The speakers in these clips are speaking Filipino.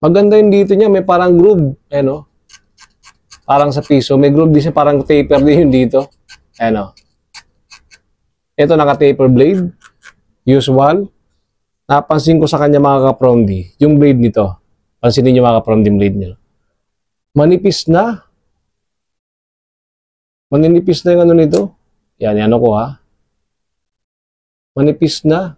Maganda yung dito niya, may parang groove. Ayan o. Parang sa piso. May groove din siya, parang taper din yung dito. Ayan o. Ito naka-taper blade. Usual. Napansin ko sa kanya mga kapromdi, yung blade nito. Pansinin niyo mga kapromdi yung blade niyo. Manipis na. Maninipis na yung ano nito. Yan, ano ko ha. Manipis na.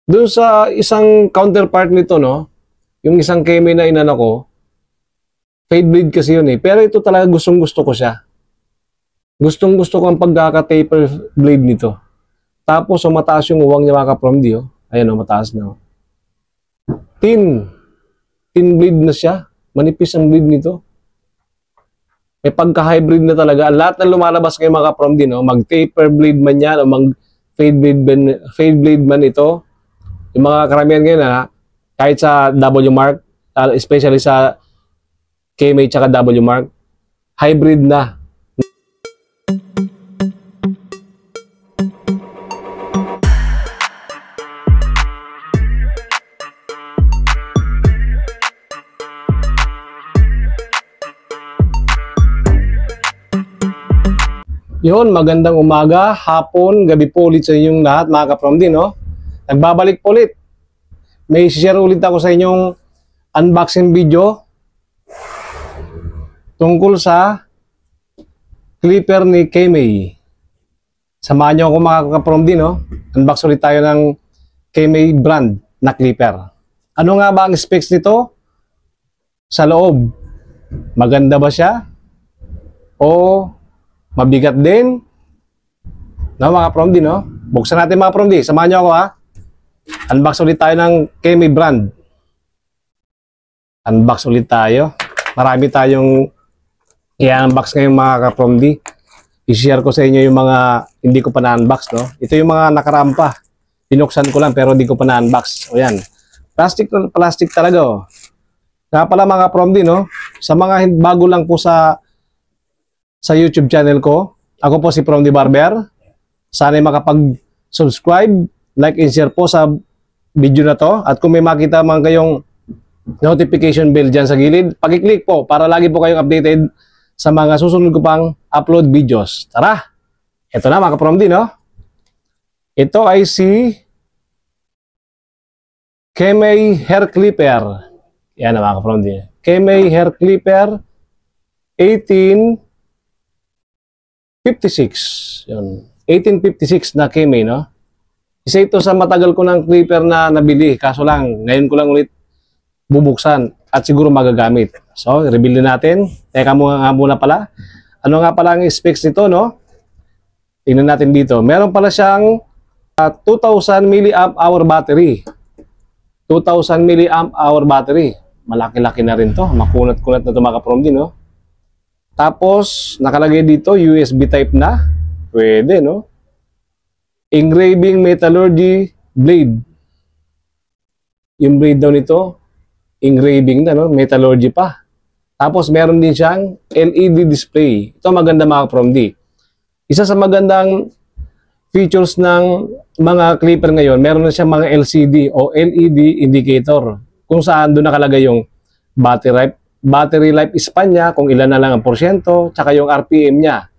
Doon sa isang counterpart nito, no? Yung isang Keme na inano ko, fade blade kasi yun eh. Pero ito talaga gustong-gusto ko siya. Gustong-gusto ko ang pagkaka-taper blade nito. Tapos, so, mataas yung uwang niya mga kapromdi, oh. Ayan, oh, mataas na, oh. Thin blade na siya. Manipis ang blade nito. May pagka-hybrid na talaga. Lahat ng lumalabas ngayon mga kapromdi, no? Mag-taper blade man yan o mag-fade blade man ito. Yung mga karamihan ngayon, ha? Kahit sa W Mark, especially sa Keme tsaka W Mark, hybrid na. Yun, magandang umaga, hapon, gabi po ulit sa inyong lahat mga kapromdi, no? Nagbabalik po ulit. May share ulit ako sa inyong unboxing video tungkol sa clipper ni Keme. Samahan niyo ako mga kapromdi, no? Unbox ulit tayo ng Keme brand na clipper. Ano nga ba ang specs nito? Sa loob, maganda ba siya? O mabigat din? No, mga kapromdi, no? Buksan natin mga kapromdi. Samahan niyo ako, ha? Unbox ulit tayo ng Keme brand. Unbox ulit tayo. Marami tayong i-unbox ngayon mga kapromdi. I-share ko sa inyo yung mga hindi ko pa na-unbox, no? Ito yung mga nakarampa. Pinuksan ko lang pero hindi ko pa na-unbox. O yan. Plastic talaga, oh. Kaya pala mga kapromdi, no? Sa mga bago lang po sa YouTube channel ko. Ako po si Promdi Barber. Sana makapag-subscribe, like and share po sa video na to. At kung may makita man kayong notification bell dyan sa gilid, pag-click po para lagi po kayong updated sa mga susunod ko pang upload videos. Tara! Ito na mga Promdi, no? Ito ay si Keme Hair Clipper. Yan na mga Promdi. Keme Hair Clipper 1856. Yun. 1856 na Keme, no? Isa ito sa matagal ko ng clipper na nabili. Kaso lang, ngayon ko lang ulit bubuksan at siguro magagamit. So, reveal natin. Teka muna pala. Ano nga pala ang specs nito, no? Tingnan natin dito. Meron pala siyang 2,000 mAh battery. 2,000 mAh battery. Malaki-laki na rin to. Makunat-kunat na ito mga kapromdi, no? Tapos, nakalagay dito, USB type na. Pwede, no? Engraving metallurgy blade. Yung blade daw nito, engraving na, no? Metallurgy pa. Tapos, meron din siyang LED display. Ito maganda mga kapromdi. Isa sa magandang features ng mga clipper ngayon, meron na siyang mga LCD o LED indicator. Kung saan doon nakalagay yung battery life span niya, kung ilan na lang ang porsyento, tsaka yung RPM niya.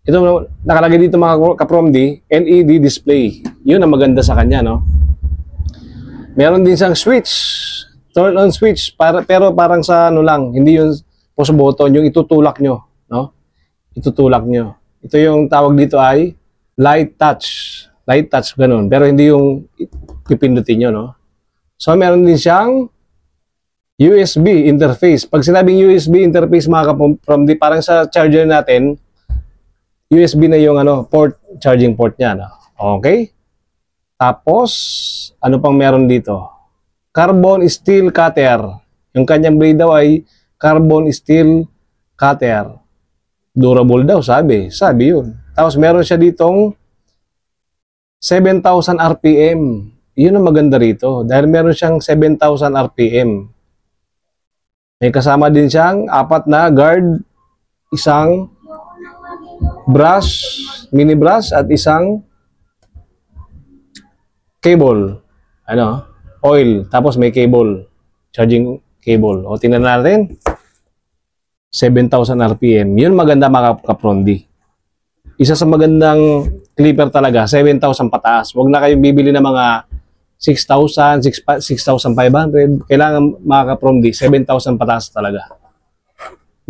Ito, nakalagay dito mga kapromdi, LED display. Yun ang maganda sa kanya, no? Meron din siyang switch, turn on switch, pero parang sa ano lang, hindi yung push button, yung itutulak nyo, no? Itutulak nyo. Ito yung tawag dito ay light touch. Light touch, ganun. Pero hindi yung pipindutin nyo, no? So, meron din siyang USB interface. Pag sinabing USB interface mga kapromdi, parang sa charger natin, USB na yung ano, port, charging port niya. No? Okay? Tapos, ano pang meron dito? Carbon steel cutter. Yung kanyang blade daw ay carbon steel cutter. Durable daw, sabi. Sabi yun. Tapos, meron siya ditong 7,000 RPM. Yun ang maganda rito. Dahil meron siyang 7,000 RPM. May kasama din siyang 4 na guard, isang brush, mini brush at isang cable. Ano? oil, tapos may cable, charging cable. O, tingnan natin. 7,000 RPM. Yun maganda mga kaprondi. Isa sa magandang clipper talaga, 7,000 pataas. Huwag na kayong bibili ng mga 6,000, 6,500. Kailangan mga kaprondi, 7,000 pataas talaga.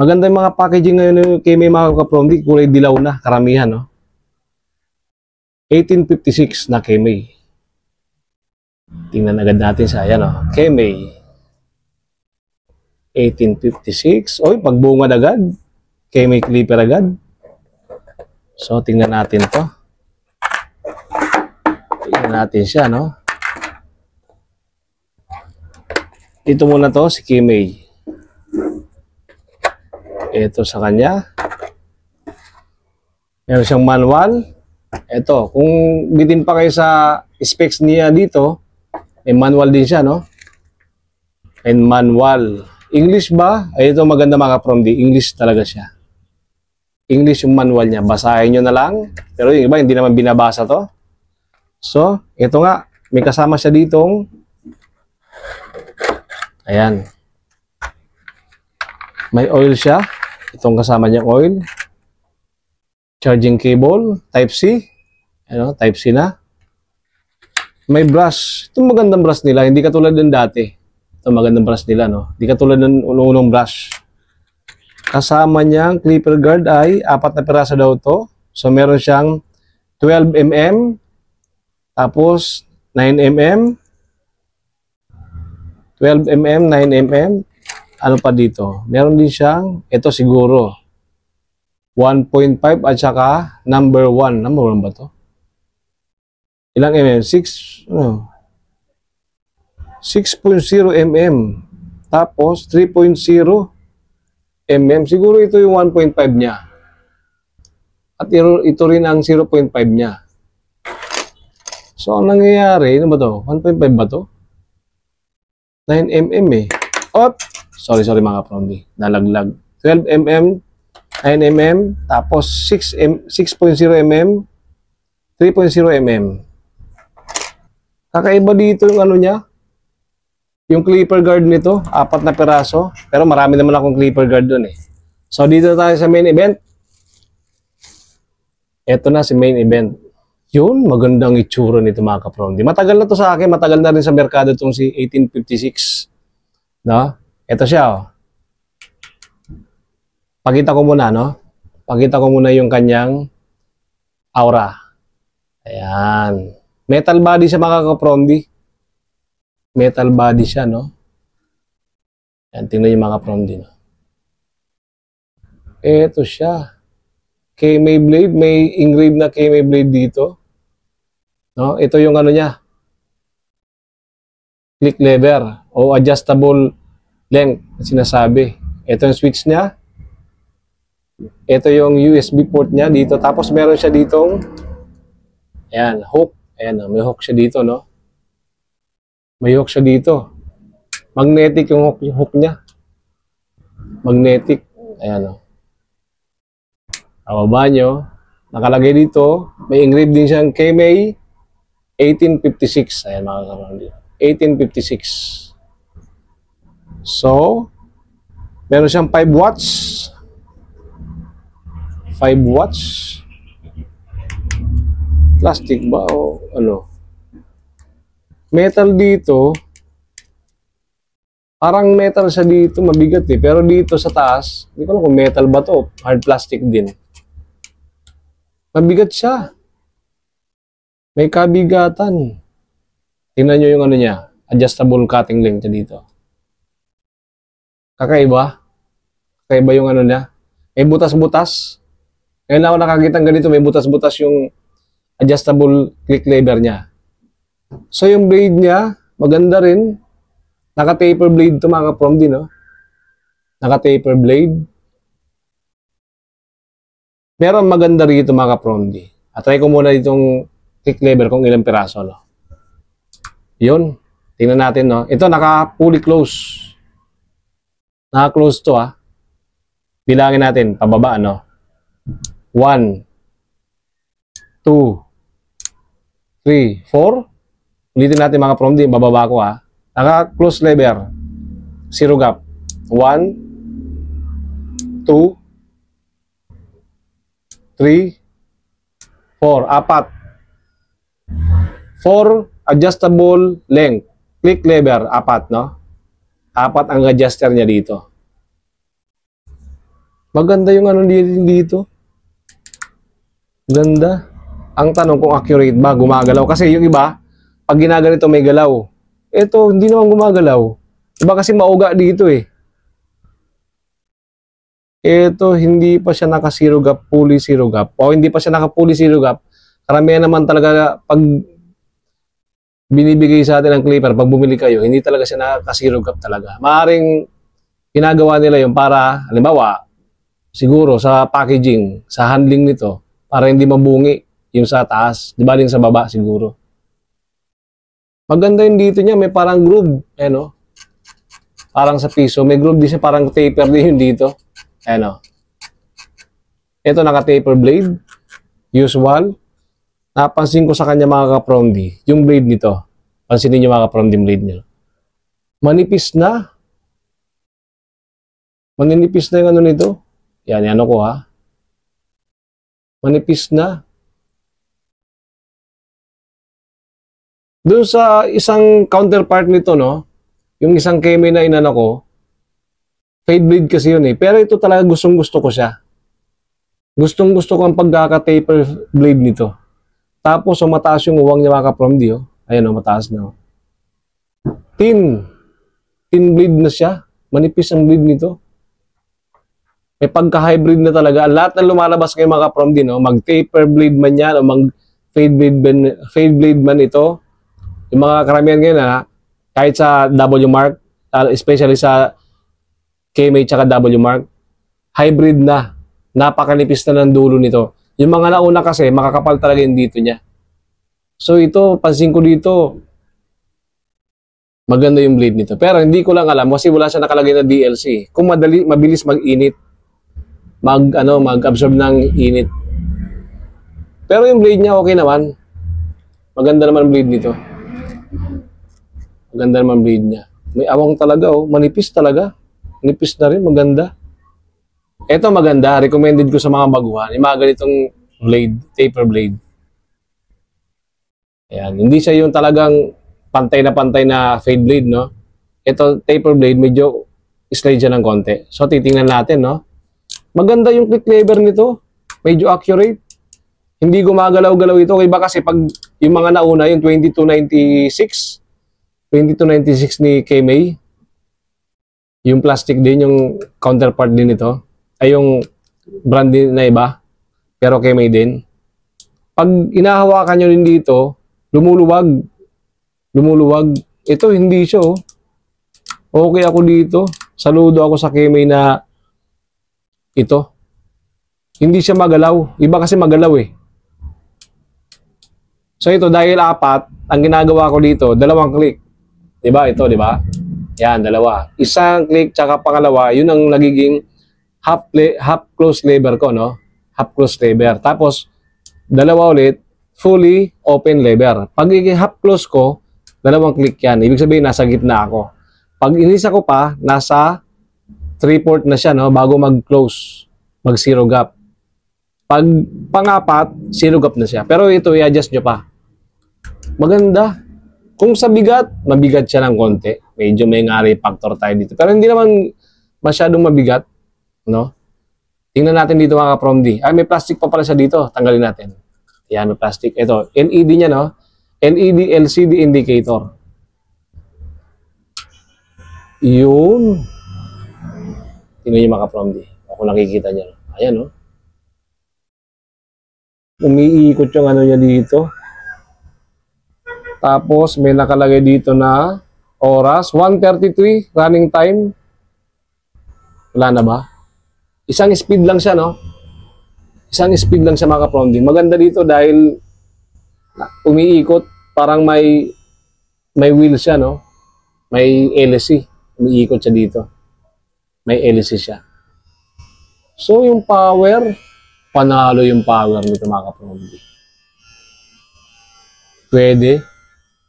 Maganda yung mga packaging ngayon kay may mga kaprondi, kulay dilaw na, karamihan, no? 1856 na Kemei. Tingnan agad natin sa ayan, no? Kemei. 1856. Oy, pagbungad agad. Kemei clipper agad. So, tingnan natin to. Tingnan natin siya, no? Ito muna to, si Kemei. Ito sa kanya. Meron siyang manual. Ito, kung bitin pa kayo sa specs niya dito, may manual din siya, no? And manual. English ba? Ay, ito maganda mga kaprondi. English talaga siya. English yung manual niya. Basahin nyo na lang. Pero yung iba, hindi naman binabasa to. So, ito nga. May kasama siya ditong ayan. May oil siya. Itong kasama niyang oil. Charging cable. Type-C. Ano? Type-C na. May brush. Itong magandang brush nila. Hindi katulad ng dati. Itong magandang brush nila, no? Hindi katulad ng unong brush. Kasama niyang clipper guard ay 4 na piraso daw to. So, meron siyang 12mm. Tapos, 9mm. 12mm, 9mm. Ano pa dito? Meron din siyang, ito siguro, 1.5 at saka number 1. Number 1 ba to? Ilang mm? 6, ano? 6.0 mm. Tapos, 3.0 mm. Siguro ito yung 1.5 niya. At ito rin ang 0.5 niya. So, ang nangyayari, ano ba to? 1.5 ba to? 9mm eh. Op! Sorry mga kaprondi. Nalaglag. 12mm, 9mm, tapos 6.0 mm, 3.0 mm. Kakaiba dito yung ano niya. Yung clipper guard nito, 4 na piraso. Pero marami naman akong clipper guard dun eh. So, dito tayo sa main event. Ito na si main event. Yun, magandang itsura nito mga kaprondi. Matagal na to sa akin. Matagal na rin sa merkado itong si 1856. No? Ito siya, oh. Pakita ko muna, no? Pakita ko muna yung kanyang aura. Ayan. Metal body siya mga kaprondi. Metal body siya, no? Ayan, tingnan yung mga kaprondi, no? Ito siya. Kemei blade. May engraved na Kemei blade dito. No? Ito yung ano niya. Click lever o adjustable length na sinasabi. Ito yung switch niya. Ito yung USB port niya dito. Tapos meron siya ditong ayan, hook. Ayan, may hook siya dito, no? May hook siya dito. Magnetic yung hook niya. Magnetic. Ayan, no? Ababa nyo. Nakalagay dito. May engraved din siyang Kemei 1856. Ayan, mga karoon. 1856. So, meron siyang 5 watts. 5 watts. Plastic ba o ano? Metal dito. Parang metal siya dito, mabigat eh. Pero dito sa taas, hindi ko alam kung metal ba to, hard plastic din. Mabigat siya. May kabigatan. Tingnan nyo yung ano niya, adjustable cutting length niya dito. Kakaiba? Kakaiba yung ano niya. May butas-butas. Ngayon ako nakakita ng ganito, may butas-butas yung adjustable click lever niya. So yung blade niya, maganda rin. Naka-taper blade ito mga kaprondi, no? Naka-taper blade. Meron maganda rito mga kaprondi. At try ko muna itong click lever kung ilang piraso, no? Yun. Tingnan natin, no? Ito naka-fully close. Naka-close to, ha? Bilangin natin, pababa, no? 1, 2, 3, 4. Ulitin natin mga kaprondi, bababa ko, ha? Naka-close lever. Zero gap. 1, 2, 3, 4. Apat. 4 adjustable length. Click lever. Apat, no? Apat ang adjuster niya dito. Maganda yung ano dito. Ganda. Ang tanong kung accurate ba, gumagalaw. Kasi yung iba, pag ginaganito may galaw. Ito, hindi naman gumagalaw. Iba kasi mauga dito eh. Ito, hindi pa siya naka-zero gap, fully zero gap. O hindi pa siya naka-fully zero gap. Karamihan naman talaga pag binibigay sa atin ng clipper, pag bumili kayo, hindi talaga siya naka-zero gap talaga. Maaring ginagawa nila yung para, halimbawa, siguro sa packaging, sa handling nito, para hindi mabungi yung sa taas. Di ba sa baba siguro. Maganda yung dito niya, may parang groove. Ano? Parang sa piso. May groove din siya, parang taper din yung dito. Ano? Ito naka-taper blade. Usual. Napansin ko sa kanya mga kapromdi, yung blade nito. Pansinin niyo mga kapromdi yung blade niya. Manipis na. Maninipis na yung ano nito. Yan ano ko ha. Manipis na. Doon sa isang counterpart nito, no? Yung isang Keme na inano ko, fade blade kasi yun eh. Pero ito talaga gustong-gusto ko siya. Gustong-gusto ko ang pagkaka-taper blade nito. Tapos, so mataas yung uwang niya mga kapromdi, oh. Ayan, oh, mataas na, oh. Thin blade na siya. Manipis ang blade nito. May pagka-hybrid na talaga. Lahat ng lumalabas ngayon mga kapromdi, no? Mag-taper blade man yan o mag-fade blade man ito. Yung mga karamihan ngayon, kahit sa W Mark, especially sa Keme tsaka W Mark, hybrid na. Napakanipis na ng dulo nito. Yung mga nauna kasi, makakapal talaga yung dito niya. So ito, pansin ko dito, maganda yung blade nito. Pero hindi ko lang alam kasi wala siya nakalagay na DLC. Kung mabilis mag-init, mag-absorb ng init. Pero yung blade niya okay naman. Maganda naman blade nito. Maganda naman blade niya. May awang talaga, oh. Manipis talaga. Nipis na rin, maganda. Ito maganda, recommended ko sa mga baguhan. Yung mga ganitong blade, taper blade. Ayan, hindi siya yung talagang pantay na fade blade, no? Ito, taper blade, medyo slide siya ng konti. So, titingnan natin, no? Maganda yung click lever nito. Medyo accurate. Hindi gumagalaw-galaw ito. Iba kasi pag yung mga nauna, yung 2296 ni Keme, yung plastic din, yung counterpart din ito, ay yung brand din na iba, pero Keme din. Pag inahawakan nyo din dito, lumuluwag. Ito, hindi siya, oh. Okay ako dito. Saludo ako sa Keme na ito. Hindi siya magalaw. Iba kasi magalaw eh. So ito, dahil apat, ang ginagawa ko dito, dalawang click. Diba? Ito, diba? Yan, dalawa. Isang click, tsaka pangalawa, yun ang nagiging half close lever ko, no? Half close lever. Tapos, dalawa ulit, fully open lever. Pag half close ko, dalawang click yan. Ibig sabihin, nasa gitna ako. Pag inisa ko pa, nasa 3/4 na siya, no? Bago mag-close, mag-zero gap. Pag pangapat, zero gap na siya. Pero ito, i-adjust nyo pa. Maganda. Kung sa bigat, mabigat siya ng konti. Medyo may ngari factor tayo dito. Pero hindi naman masyadong mabigat, no? Tingnan natin dito mga kapromdi. Ay, may plastic pa pala siya dito. Tanggalin natin. Yan, may plastic. Ito, LED niya, no? LED LCD indicator. Yun. Tingnan niyo mga kapromdi. Ako nakikita niya. Ayan, no? Umiikot yung ano niya dito. Tapos, may nakalagay dito na oras. 1:33 running time. Wala na ba? Isang speed lang siya, no? Isang speed lang siya mga kapromdi. Maganda dito dahil umiikot. Parang may wheel siya, no? May LC. Umiikot siya dito. May LC siya. So, yung power, panalo yung power nito mga kapromdi. Pwede.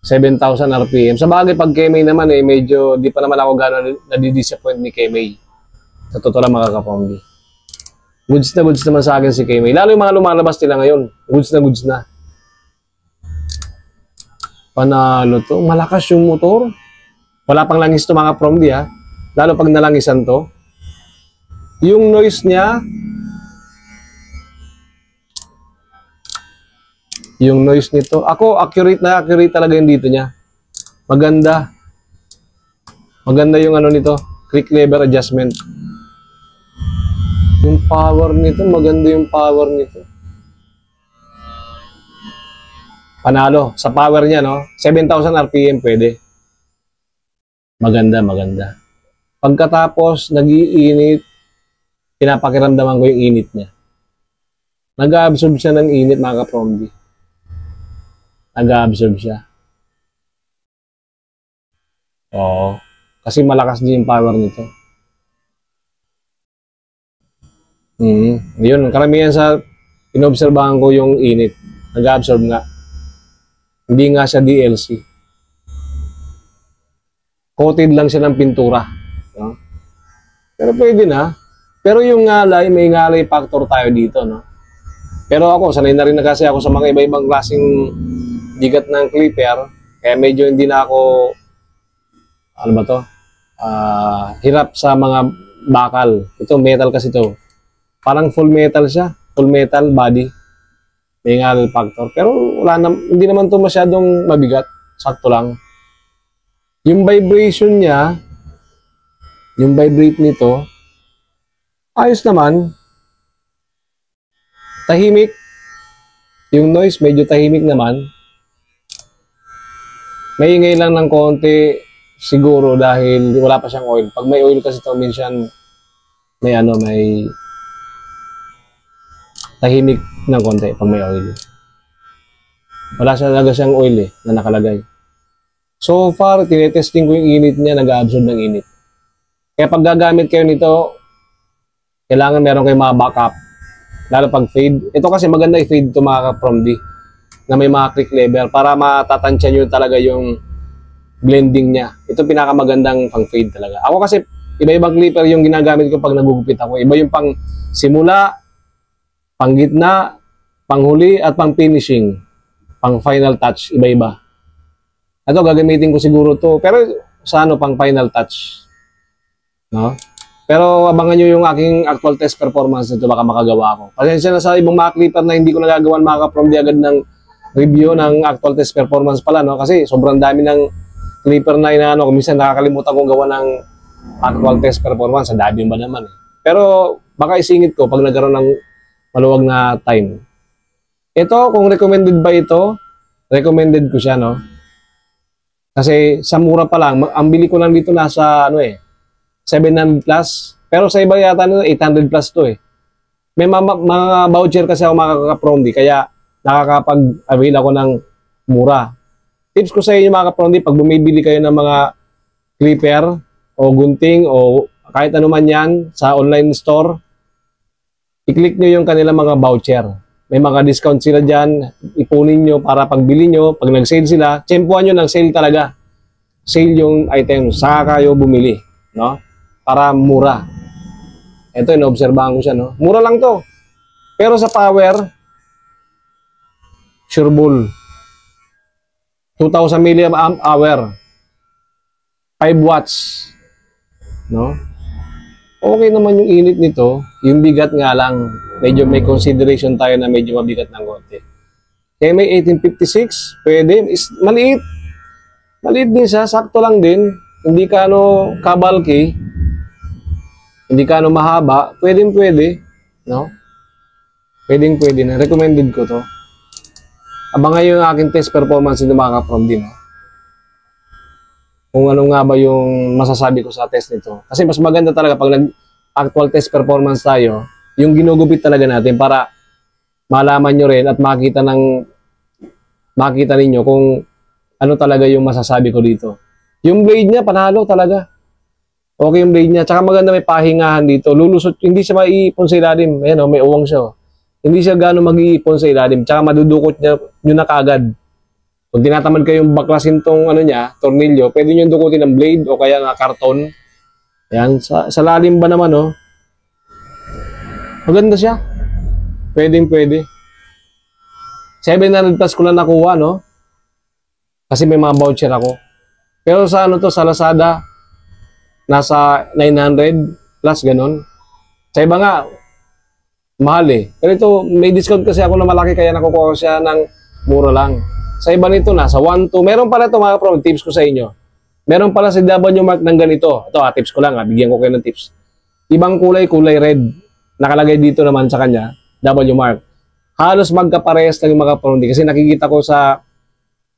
7,000 RPM. Sa bagay, pag KMA naman medyo di pa naman ako gano'n nadidisappoint ni KMA. Sa totoo lang mga kapombi. Goods na goods naman sa akin si KMA. Lalo yung mga lumalabas nila ngayon. Goods na goods na. Panalo to. Malakas yung motor. Wala pang langis to mga promdi ha. Lalo pag nalangisan to. Yung noise niya, yung noise nito, ako accurate talaga yung dito niya. Maganda. Maganda yung ano nito, quick lever adjustment. Yung power nito, maganda yung power nito. Panalo. Sa power niya, no? 7,000 RPM pwede. Maganda, maganda. Pagkatapos, nag-iinit, pinapakiramdaman ko yung init niya. Nag-absorb siya ng init, mga kapromdi. Nag-absorb siya. Oo. Kasi malakas din yung power nito. Yun, karamihan sa inobserbahan ko yung init. Nag-absorb nga. Hindi nga siya DLC. Coated lang siya ng pintura. No? Pero pwede na. Pero yung ngalay, may ngalay factor tayo dito. No? Pero ako, sanay na rin na kasi ako sa mga iba-ibang klaseng bigat ng clipper. Kaya medyo hindi na ako, ano ba to? Hirap sa mga bakal. Ito, metal kasi to. Parang full metal siya. Full metal body. May ngalay factor. Pero wala na, hindi naman to masyadong mabigat. Sakto lang. Yung vibration niya, yung vibrate nito, ayos naman. Tahimik. Yung noise, medyo tahimik naman. May ingay lang ng konti, siguro dahil wala pa siyang oil. Pag may oil kasi ito, minsan may tahimik ng konti pag may oil. Wala siya talaga siyang oil na nakalagay. So far, tinetesting ko yung init niya, nag-absorb ng init. Kaya pag gagamit kayo nito, kailangan meron kayong mga backup. Lalo pag fade. Ito kasi maganda i-fade ito mga ka-promdi na may mga click lever para matatansya nyo talaga yung blending niya. Ito pinakamagandang pang fade talaga. Ako kasi iba-ibang clipper yung ginagamit ko pag nagugupit ako. Iba yung pang simula, pang gitna, pang huli at pang finishing. Pang final touch. Iba-iba. Ito gagamitin ko siguro to pero sa pang final touch. No? Pero abangan nyo yung aking actual test performance nito, baka makagawa ko. Pasensya na sa ibang mga clipper na hindi ko nagagawan mga ka-promdi agad ng review ng actual test performance pala, no? Kasi sobrang dami ng clipper na inaano. Minsan nakakalimutan kong gawa ng actual test performance. Sa dami ba naman. Pero baka isingit ko pag nagkaroon ng maluwag na time. Ito, kung recommended ba ito, recommended ko siya, no? Kasi sa mura pa lang, ang bili ko lang dito nasa 700 plus. Pero sa iba yata 800 plus to May mga voucher kasi ako mga ka-promdi, kaya nakakapag-avail ako ng mura. Tips ko sa inyo mga ka-promdi, pag bumibili kayo ng mga clipper o gunting o kahit ano man yan sa online store, i-click nyo yung kanilang mga voucher. May mga discount sila dyan, ipunin nyo para pagbili nyo, pag nag-sale sila, tsempuhan nyo ng sale talaga. Sale yung item, saka kayo bumili, no? Para mura. Ito, inoobserbahan ko siya, no? Mura lang to. Pero sa power, sure bull. 2,000 milliamp hour. 5 watts. No? Okay naman yung init nito. Yung bigat nga lang, medyo may consideration tayo na medyo mabigat ng konti. Kaya may 1856, pwede. Maliit. Maliit din siya, sakto lang din. Hindi ka kabalki. Hindi ka mahaba. Pwede. No? Pwede na. Recommended ko to. Abangan yung aking test performance nito mga ka-promdi, no? Kung ano nga ba yung masasabi ko sa test nito. Kasi mas maganda talaga pag nag-actual test performance tayo, yung ginugupit talaga natin para malaman nyo rin at makita ninyo kung ano talaga yung masasabi ko dito. Yung blade niya, panalo talaga. Okay yung blade niya. Tsaka maganda may pahingahan dito. Lulusot, hindi siya maiipon sa ilalim. Ayan may uwang siya. Hindi siya gano'ng mag-iipon sa ilalim. Tsaka madudukot niya yun na kagad. Kung tinatamad kayong baklasin tong ano niya, tornilyo, pwede nyo dukutin ng blade o kaya nga karton. Ayan, sa lalim ba naman, oh. Maganda siya. Pwede. 700 plus ko lang nakuha, no? Kasi may mga voucher ako. Pero sa ano to, sa Lazada, nasa 900 plus, ganon. Sa iba nga, mahal eh. Pero ito, may discount kasi ako na malaki kaya nakukuha ko siya ng mura lang. Sa iba nito, nasa 1, 2. Meron pala ito mga pro, tips ko sa inyo. Meron pala si W Mark ng ganito. Ito, tips ko lang, bigyan ko kayo ng tips. Ibang kulay red. Nakalagay dito naman sa kanya, W Mark. Halos magkaparehas ng mga pro. Kasi nakikita ko sa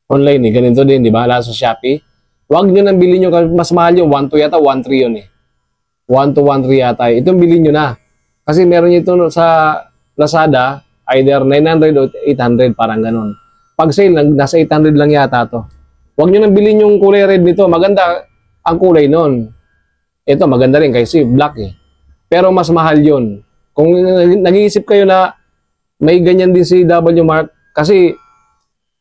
online ganito din, di ba? Lalo sa Shopee. Huwag nyo nang bilhin nyo, mas mahal yung 1, 2 yata, 1, 3 yun eh. 1, 2, 1, 3 yata. Itong bilhin nyo na. Kasi meron ito sa Lazada, either 900 o 800, parang ganon. Pag sale, nasa 800 lang yata to. Huwag nyo nang bilhin yung kulay red nito. Maganda ang kulay nun. Ito, maganda rin kasi black eh. Pero mas mahal yun. Kung nag-iisip kayo na may ganyan din si W Mark, kasi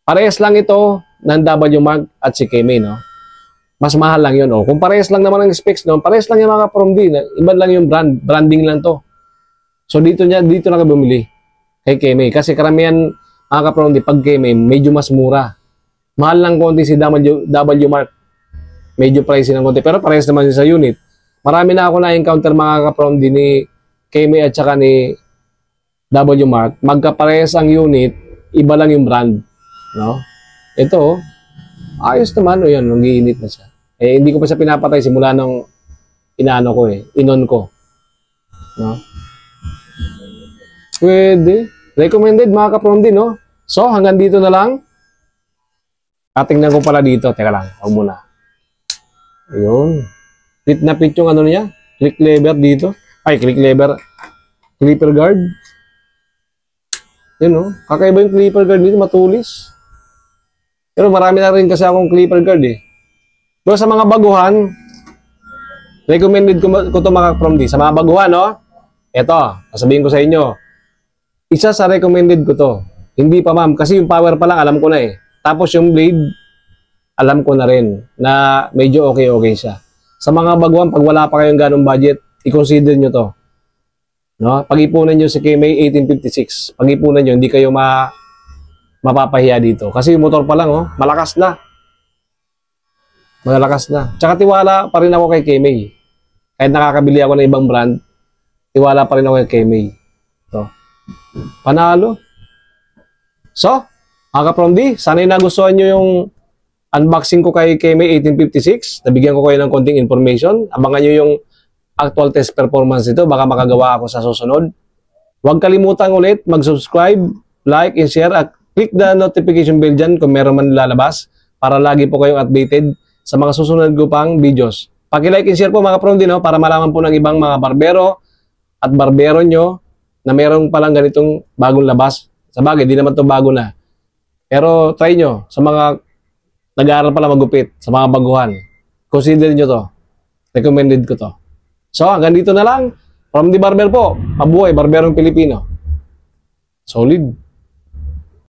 parehas lang ito ng W Mark at si KMay, no? Mas mahal lang yun. Kung parehas lang naman ang specs, no? Parehas lang yung mga from D. Iba lang yung branding lang to. So dito na kayo bumili kay KMay. Kasi karamihan mga ka-from D, pag KMay, medyo mas mura. Mahal lang konti si W Mark. Medyo pricey ng konti. Pero parehas naman sa unit. Marami na ako na-encounter mga ka-from D ni KMay at saka ni W Mark. Magkaparehas ang unit, iba lang yung brand. No? Ito, ayos naman. O yan, nag-iinit na siya. Hindi ko pa siya pinapatay simula nung inaano ko inon ko. No? Pwede. Recommended mga ka-from D, no? So, hanggang dito na lang. Tingnan ko pala dito. Teka lang, huwag muna. Ayun. Fit na fit yung ano niya. Click lever dito. Ay, click lever. Clipper guard. Yun, no? Kakaiba yung clipper guard dito. Matulis. Pero marami na rin kasi akong clipper guard eh. Pero sa mga baguhan, recommended ko to mga from D. Sa mga baguhan, no? Eto, sasabihin ko sa inyo. Isa sa recommended ko to. Hindi pa ma'am. Kasi yung power pa lang, alam ko na eh. Tapos yung blade, alam ko na rin na medyo okay siya. Sa mga baguhan, pag wala pa kayong ganong budget, i-consider nyo to. No? Pag-ipunan nyo si KMay 1856. Pag-ipunan nyo, hindi kayo mapapahiya dito. Kasi yung motor pa lang, malakas na. Malakas na. Tsaka tiwala pa rin ako kay KMay. Kahit nakakabili ako ng ibang brand, tiwala pa rin ako kay KMay. So, panalo. So, mga ka-from D, sana'y nagustuhan nyo yung unboxing ko kay KMay 1856. Nabigyan ko kayo ng konting information. Abangan nyo yung actual test performance nito. Baka makagawa ako sa susunod. Huwag kalimutan ulit mag-subscribe, like, and share at click the notification bell dyan kung meron man lalabas para lagi po kayong updated sa mga susunod ko pang videos. Paki-like and share po mga ka-from D, no? Para malaman po ng ibang mga barbero at barbero nyo na meron palang ganitong bagong labas. Sa bagay, di naman to bago na. Pero try nyo sa mga nag-aaral pala magupit, sa mga baguhan. Consider nyo to. Recommended ko to. So, hanggang dito na lang. From the Barber po. Mabuhay, Barberong Pilipino. Solid.